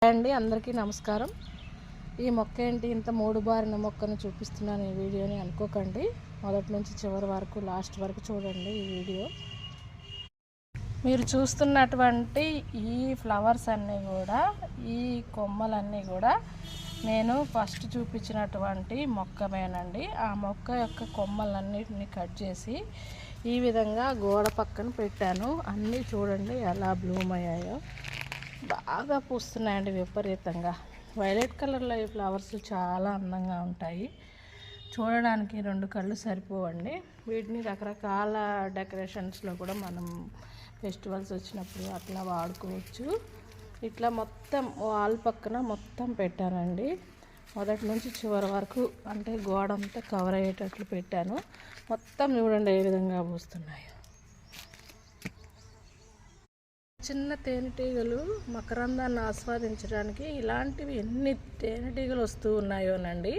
అండి అందరికీ నమస్కారం. ఈ మొక్క ఏంటి ఇంత మూడు బారిన మొక్కను చూపిస్తున్నాను ఈ వీడియోని అనుకోకండి. మొదటి నుంచి చివరి వరకు లాస్ట్ వరకు చూడండి ఈ వీడియో. మీరు చూస్తున్నటువంటి ఈ ఫ్లవర్స్ అన్నీ కూడా, ఈ కొమ్మలన్నీ కూడా నేను ఫస్ట్ చూపించినటువంటి మొక్కమేనండి. ఆ మొక్క యొక్క కొమ్మలన్నిటిని కట్ చేసి ఈ విధంగా గోడ పక్కన పెట్టాను. అన్నీ చూడండి ఎలా బ్లూమ్ అయ్యాయో, బాగా పూస్తున్నాయండి విపరీతంగా. వైలెట్ కలర్లో ఈ ఫ్లవర్స్ చాలా అందంగా ఉంటాయి. చూడడానికి రెండు కళ్ళు సరిపోవండి. వీటిని రకరకాల డెకరేషన్స్లో కూడా మనం ఫెస్టివల్స్ వచ్చినప్పుడు అట్లా వాడుకోవచ్చు. ఇట్లా మొత్తం వాల్ పక్కన మొత్తం పెట్టానండి. మొదటి నుంచి చివరి వరకు, అంటే గోడ అంతా కవర్ అయ్యేటట్లు పెట్టాను. మొత్తం చూడండి ఏ విధంగా పూస్తున్నాయి. చిన్న తేనెటీగలు మకరందాన్ని ఆస్వాదించడానికి ఇలాంటివి ఎన్ని తేనెటీగలు వస్తూ ఉన్నాయోనండి.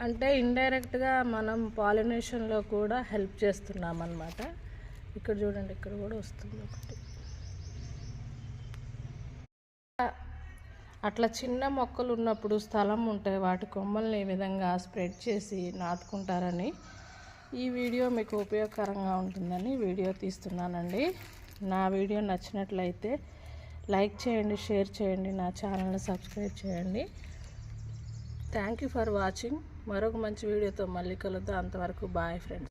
అంటే ఇండైరెక్ట్గా మనం పాలినేషన్లో కూడా హెల్ప్ చేస్తున్నాం అన్నమాట. ఇక్కడ చూడండి, ఇక్కడ కూడా వస్తుంది ఒకటి. అట్లా చిన్న మొక్కలు ఉన్నప్పుడు స్థలం ఉంటే వాటి కొమ్మల్ని ఈ విధంగా స్ప్రెడ్ చేసి నాటుకుంటారని ఈ వీడియో మీకు ఉపయోగకరంగా ఉంటుందని వీడియో తీస్తున్నానండి. నా వీడియో నచ్చినట్లయితే లైక్ చేయండి, షేర్ చేయండి, నా ఛానల్ని సబ్స్క్రైబ్ చేయండి. Thank you for watching. మరొక మంచి వీడియోతో మళ్ళీ కలుద్దాం. అంతవరకు బాయ్ ఫ్రెండ్స్.